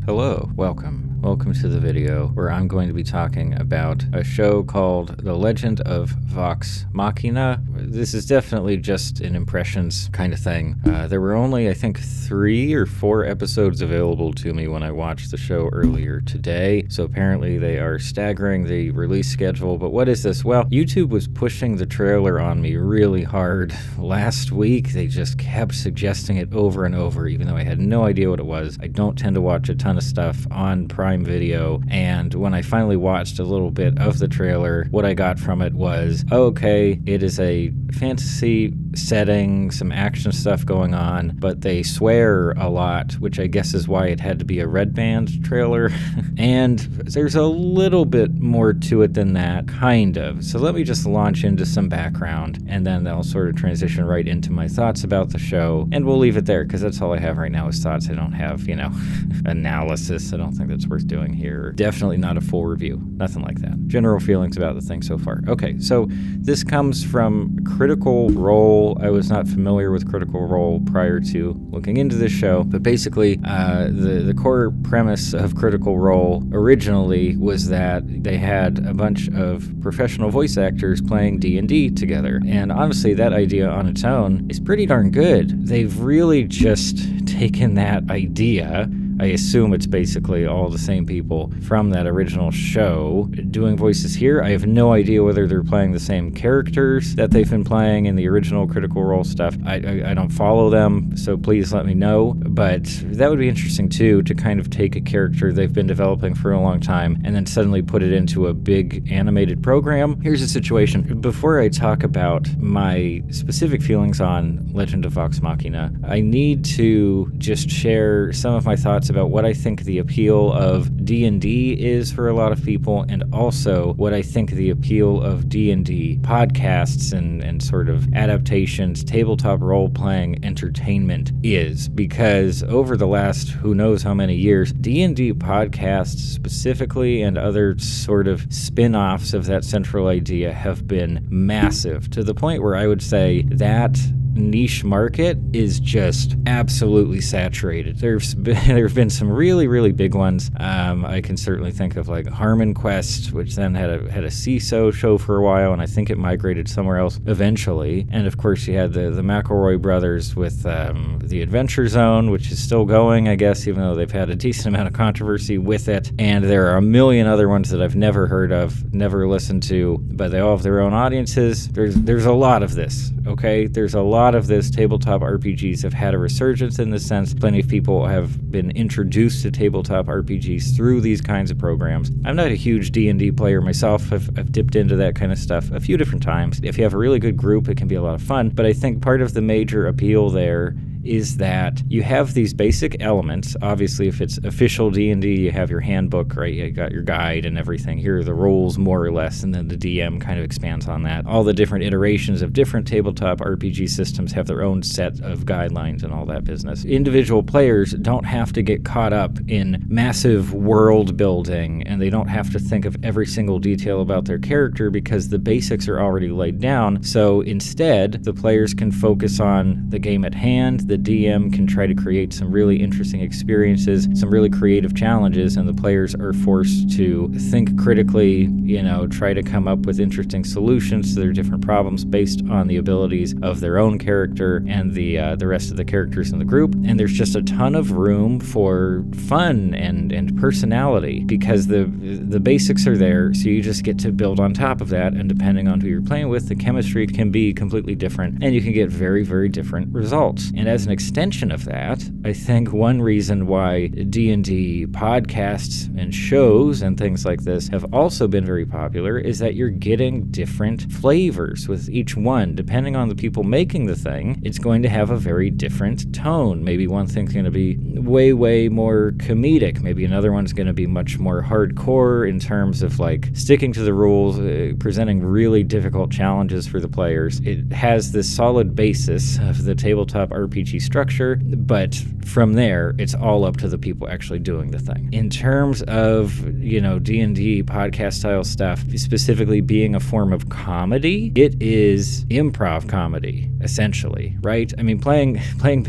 Hello, welcome. Welcome to the video where I'm going to be talking about a show called The Legend of Vox Machina. This is definitely just an impressions kind of thing. There were only, I think, 3 or 4 episodes available to me when I watched the show earlier today, so apparently they are staggering the release schedule. But what is this? Well, YouTube was pushing the trailer on me really hard last week. They just kept suggesting it over and over, even though I had no idea what it was. I don't tend to watch a ton of stuff on Prime Video, and when I finally watched a little bit of the trailer, what I got from it was, okay, it is a fantasy setting, some action stuff going on, but they swear a lot, which I guess is why it had to be a Red Band trailer. And there's a little bit more to it than that, kind of. So let me just launch into some background, and then I'll sort of transition right into my thoughts about the show, and we'll leave it there, because that's all I have right now is thoughts. I don't have, analysis. I don't think that's worth doing here. Definitely not a full review. Nothing like that. General feelings about the thing so far. Okay, so this comes from Critical Role. I was not familiar with Critical Role prior to looking into this show, but basically the core premise of Critical Role originally was that they had a bunch of professional voice actors playing D&D together, and honestly that idea on its own is pretty darn good. They've really just taken that idea, I assume it's basically all the same people from that original show doing voices here. I have no idea whether they're playing the same characters that they've been playing in the original Critical Role stuff. I don't follow them, so please let me know. But that would be interesting too, to kind of take a character they've been developing for a long time and then suddenly put it into a big animated program. Here's the situation. Before I talk about my specific feelings on Legend of Vox Machina, I need to just share some of my thoughts about what I think the appeal of D&D is for a lot of people, and also what I think the appeal of D&D podcasts and sort of adaptations, tabletop role-playing entertainment is. Because over the last who knows how many years, D&D podcasts specifically and other sort of spin-offs of that central idea have been massive, to the point where I would say that niche market is just absolutely saturated. There have been some really, really big ones. I can certainly think of like Harmon Quest, which then had a CISO show for a while, and I think it migrated somewhere else eventually. And of course, you had the McElroy brothers with the Adventure Zone, which is still going, I guess, even though they've had a decent amount of controversy with it. And there are a million other ones that I've never heard of, never listened to, but they all have their own audiences. There's a lot of this, okay? There's a lot of this. Tabletop RPGs have had a resurgence in this sense. Plenty of people have been introduced to tabletop RPGs through these kinds of programs. I'm not a huge D&D player myself. I've dipped into that kind of stuff a few different times. If you have a really good group, it can be a lot of fun, but I think part of the major appeal there is that you have these basic elements. Obviously, if it's official D&D, you have your handbook, right? You got your guide and everything. Here are the rules, more or less, and then the DM kind of expands on that. All the different iterations of different tabletop RPG systems have their own set of guidelines and all that business. Individual players don't have to get caught up in massive world building, and they don't have to think of every single detail about their character because the basics are already laid down. So instead, the players can focus on the game at hand. The DM can try to create some really interesting experiences, some really creative challenges, and the players are forced to think critically, try to come up with interesting solutions to their different problems based on the abilities of their own character and the rest of the characters in the group. And there's just a ton of room for fun and personality because the basics are there, so you just get to build on top of that, and depending on who you're playing with, the chemistry can be completely different, and you can get very, very different results. And as an extension of that, I think one reason why D&D podcasts and shows and things like this have also been very popular is that you're getting different flavors with each one. Depending on the people making the thing, it's going to have a very different tone. Maybe one thing's going to be way, way more comedic. Maybe another one's going to be much more hardcore in terms of like sticking to the rules, presenting really difficult challenges for the players. It has this solid basis of the tabletop RPG fantasy structure, but from there, it's all up to the people actually doing the thing. In terms of, D&D podcast style stuff, specifically being a form of comedy, it is improv comedy, essentially, right? I mean, playing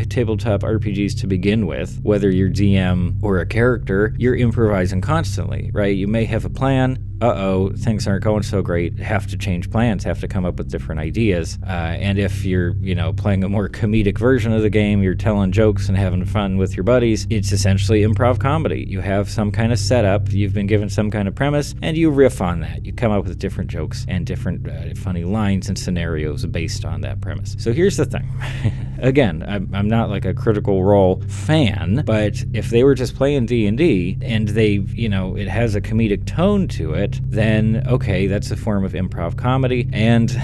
tabletop RPGs to begin with, whether you're DM or a character, you're improvising constantly, right? You may have a plan. Things aren't going so great, have to change plans, have to come up with different ideas. And if you're, playing a more comedic version of the game, you're telling jokes and having fun with your buddies, it's essentially improv comedy. You have some kind of setup, you've been given some kind of premise, and you riff on that. You come up with different jokes and different funny lines and scenarios based on that premise. So here's the thing. Again, I'm not like a Critical Role fan, but if they were just playing D&D and they, it has a comedic tone to it, then okay, that's a form of improv comedy. And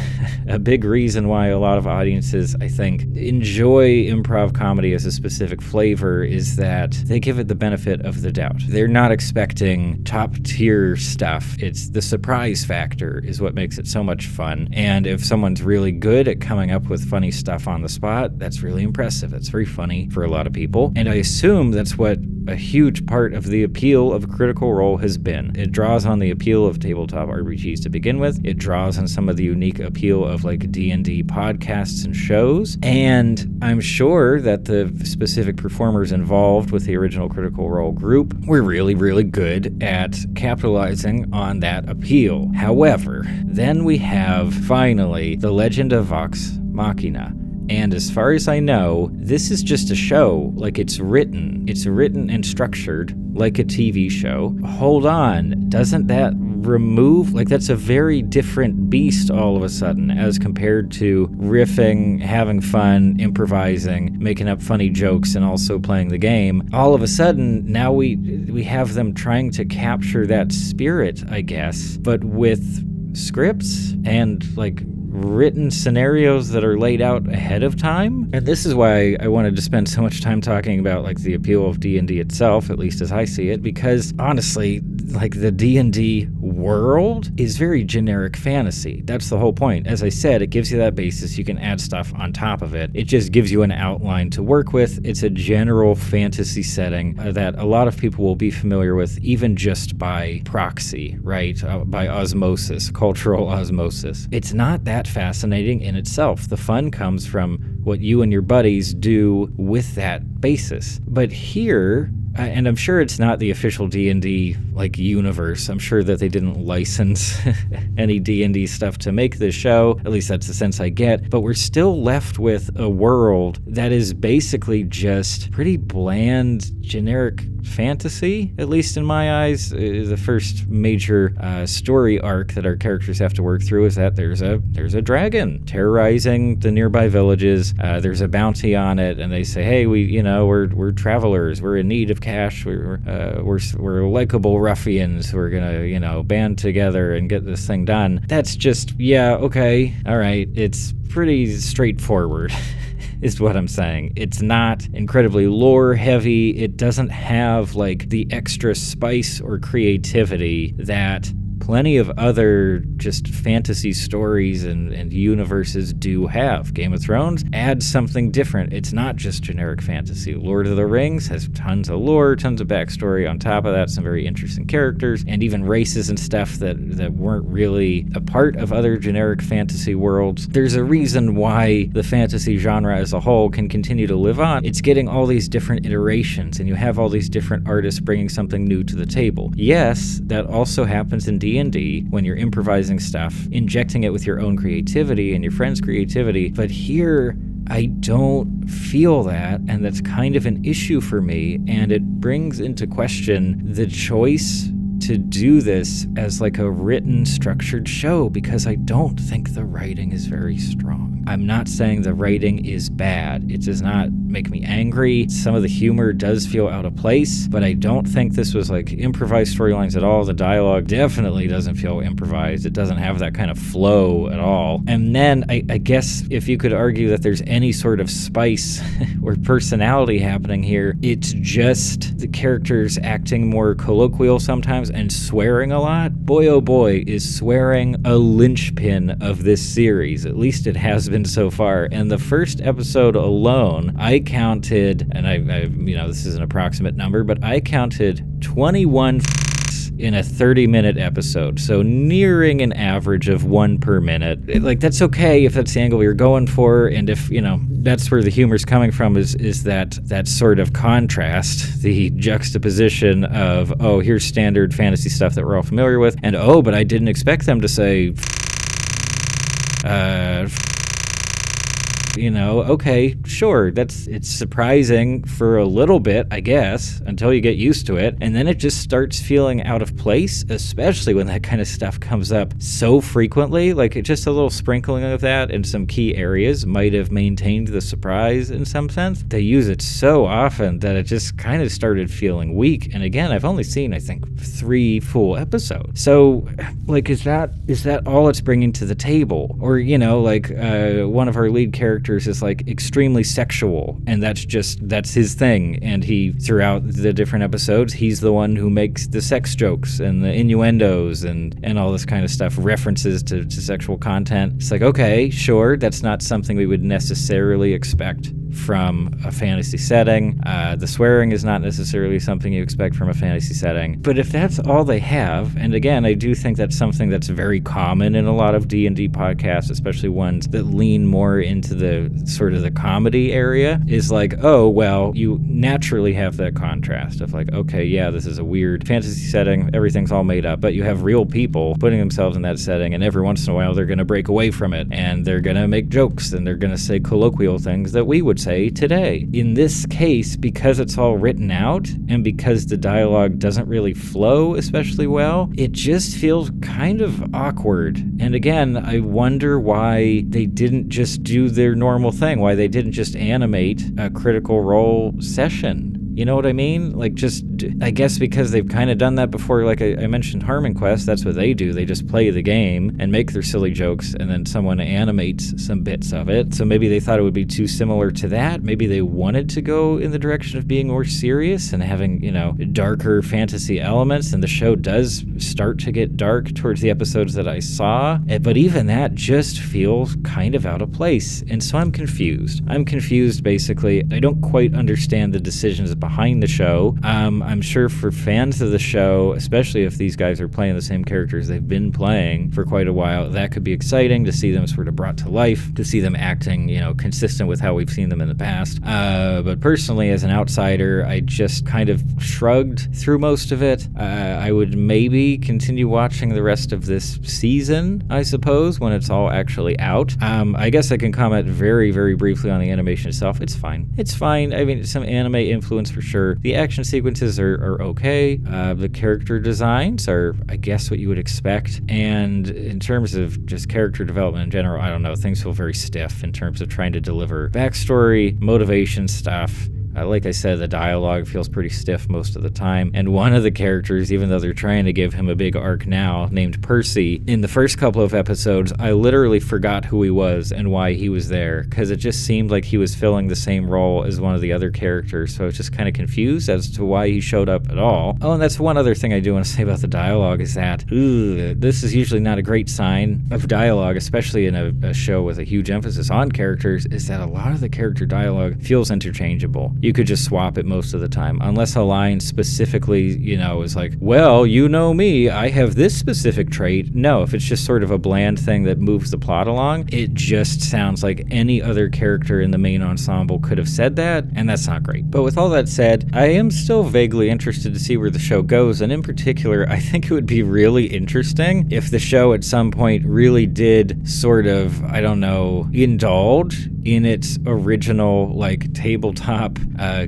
a big reason why a lot of audiences, I think, enjoy improv comedy as a specific flavor is that they give it the benefit of the doubt. They're not expecting top tier stuff. It's the surprise factor is what makes it so much fun. And if someone's really good at coming up with funny stuff on the spot, that's really impressive. That's very funny for a lot of people. And I assume that's what a huge part of the appeal of Critical Role has been. It draws on the appeal of tabletop RPGs to begin with. It draws on some of the unique appeal of like D&D podcasts and shows. And I'm sure that the specific performers involved with the original Critical Role group were really, really good at capitalizing on that appeal. However, then we have finally the Legend of Vox Machina. And as far as I know, this is just a show. Like, it's written and structured like a TV show. Hold on, doesn't that remove, like, that's a very different beast all of a sudden as compared to riffing, having fun, improvising, making up funny jokes, and also playing the game. All of a sudden, now we have them trying to capture that spirit, I guess, but with scripts and, like, written scenarios that are laid out ahead of time. And this is why I wanted to spend so much time talking about like the appeal of D&D itself, at least as I see it, because honestly, like the D&D world is very generic fantasy. That's the whole point. As I said, it gives you that basis. You can add stuff on top of it. It just gives you an outline to work with. It's a general fantasy setting that a lot of people will be familiar with, even just by proxy, right? By osmosis, cultural osmosis. It's not that fascinating in itself. The fun comes from what you and your buddies do with that basis. But here, and I'm sure it's not the official D&D like universe. I'm sure that they didn't license any D&D stuff to make this show. At least that's the sense I get. But we're still left with a world that is basically just pretty bland, generic fantasy, at least in my eyes. The first major story arc that our characters have to work through is that there's a dragon terrorizing the nearby villages. There's a bounty on it, and they say, hey, we're travelers. We're in need of cash. We're likable ruffians. We're gonna band together and get this thing done. That's just, yeah, okay, all right. It's pretty straightforward. Is what I'm saying. It's not incredibly lore heavy. It doesn't have like the extra spice or creativity that plenty of other just fantasy stories and universes do have. Game of Thrones adds something different. It's not just generic fantasy. Lord of the Rings has tons of lore, tons of backstory. On top of that, some very interesting characters and even races and stuff that weren't really a part of other generic fantasy worlds. There's a reason why the fantasy genre as a whole can continue to live on. It's getting all these different iterations, and you have all these different artists bringing something new to the table. Yes, that also happens in D&D when you're improvising stuff, injecting it with your own creativity and your friends' creativity. But here, I don't feel that, and that's kind of an issue for me, and it brings into question the choice to do this as like a written, structured show, because I don't think the writing is very strong. I'm not saying the writing is bad. It does not make me angry. Some of the humor does feel out of place, but I don't think this was like improvised storylines at all. The dialogue definitely doesn't feel improvised. It doesn't have that kind of flow at all. And then I guess if you could argue that there's any sort of spice or personality happening here, it's just the characters acting more colloquial sometimes and swearing a lot. Boy, oh boy, is swearing a linchpin of this series. At least it has been been so far. And the first episode alone, I counted, and I this is an approximate number, but I counted 21 in a 30-minute episode, so nearing an average of 1 per minute. Like, that's okay if that's the angle you're going for, and if, that's where the humor's coming from, is that sort of contrast, the juxtaposition of, oh, here's standard fantasy stuff that we're all familiar with, and oh, but I didn't expect them to say, okay, sure, it's surprising for a little bit, I guess, until you get used to it, and then it just starts feeling out of place, especially when that kind of stuff comes up so frequently. Like, just a little sprinkling of that in some key areas might have maintained the surprise in some sense. They use it so often that it just kind of started feeling weak, and again, I've only seen, I think, 3 full episodes. So, like, is that all it's bringing to the table? Or, one of our lead characters is like extremely sexual, and that's his thing, and he, throughout the different episodes, he's the one who makes the sex jokes and the innuendos and all this kind of stuff, references to sexual content. It's like, okay, sure, that's not something we would necessarily expect from a fantasy setting. The swearing is not necessarily something you expect from a fantasy setting. But if that's all they have, and again, I do think that's something that's very common in a lot of D&D podcasts, especially ones that lean more into the sort of the comedy area, is like, oh, well, you naturally have that contrast of like, okay, yeah, this is a weird fantasy setting, everything's all made up, but you have real people putting themselves in that setting, and every once in a while they're going to break away from it, and they're going to make jokes, and they're going to say colloquial things that we would say today. In this case, because it's all written out, and because the dialogue doesn't really flow especially well, it just feels kind of awkward. And again, I wonder why they didn't just do their normal thing, why they didn't just animate a Critical Role session. You know what I mean? Like, just, I guess because they've kind of done that before. Like I mentioned Harmon Quest, that's what they do. They just play the game and make their silly jokes, and then someone animates some bits of it. So maybe they thought it would be too similar to that. Maybe they wanted to go in the direction of being more serious and having, darker fantasy elements, and the show does start to get dark towards the episodes that I saw. But even that just feels kind of out of place. And so I'm confused. Basically. I don't quite understand the decisions behind the show. I'm sure for fans of the show, especially if these guys are playing the same characters they've been playing for quite a while, that could be exciting to see them sort of brought to life, to see them acting, consistent with how we've seen them in the past. But personally, as an outsider, I just kind of shrugged through most of it. I would maybe continue watching the rest of this season, I suppose, when it's all actually out. I guess I can comment very, very briefly on the animation itself. It's fine. I mean, some anime influence for sure. The action sequences are okay. The character designs are, I guess, what you would expect. And in terms of just character development in general, I don't know, things feel very stiff in terms of trying to deliver backstory, motivation stuff. Like I said, the dialogue feels pretty stiff most of the time. And one of the characters, even though they're trying to give him a big arc now, named Percy, in the first couple of episodes, I literally forgot who he was and why he was there, because it just seemed like he was filling the same role as one of the other characters. So I was just kind of confused as to why he showed up at all. Oh, and that's one other thing I do want to say about the dialogue, is that this is usually not a great sign of dialogue, especially in a show with a huge emphasis on characters, is that a lot of the character dialogue feels interchangeable. You could just swap it most of the time, unless a line specifically, is like, well, you know me, I have this specific trait. No, if it's just sort of a bland thing that moves the plot along, it just sounds like any other character in the main ensemble could have said that, and that's not great. But with all that said, I am still vaguely interested to see where the show goes, and in particular, I think it would be really interesting if the show at some point really did sort of, indulge in its original, tabletop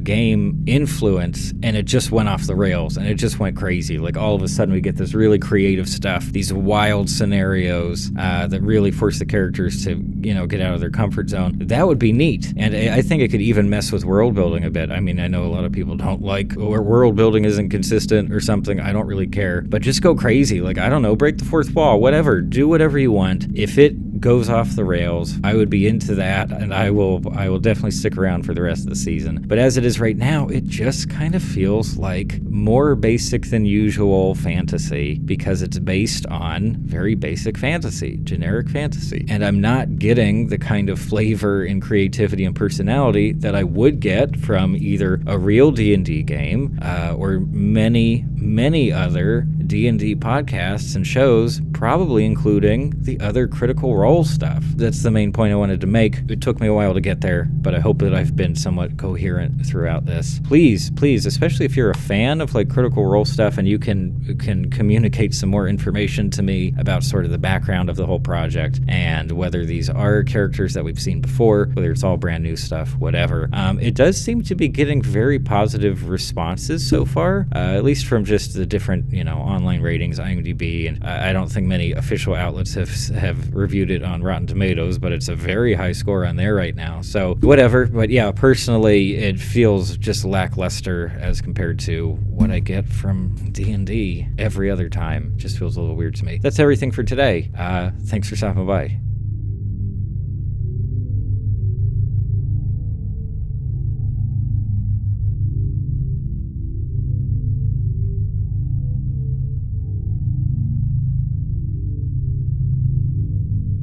game influence, and it just went off the rails, and it just went crazy. Like, all of a sudden we get this really creative stuff, these wild scenarios that really force the characters to, get out of their comfort zone. That would be neat, and I think it could even mess with world building a bit. I mean, I know a lot of people don't like, or world building isn't consistent or something. I don't really care, but just go crazy. Break the fourth wall, whatever. Do whatever you want. If it goes off the rails, I would be into that, and and I will definitely stick around for the rest of the season. But as it is right now, it just kind of feels like more basic than usual fantasy, because it's based on very basic fantasy, generic fantasy. And I'm not getting the kind of flavor and creativity and personality that I would get from either a real D&D game or many other D&D podcasts and shows, probably including the other Critical Role stuff. That's the main point I wanted to make. It took me a while to get there, but I hope that I've been somewhat coherent throughout this. Please, especially if you're a fan of like Critical Role stuff and you can communicate some more information to me about sort of the background of the whole project and whether these are characters that we've seen before, whether it's all brand new stuff, whatever. It does seem to be getting very positive responses so far, at least from just the different, online ratings, IMDb, and I don't think many official outlets have reviewed it on Rotten Tomatoes, but it's a very high score on there right now. So whatever. But yeah, personally, it feels just lackluster as compared to what I get from D&D every other time. Just feels a little weird to me. That's everything for today. Thanks for stopping by.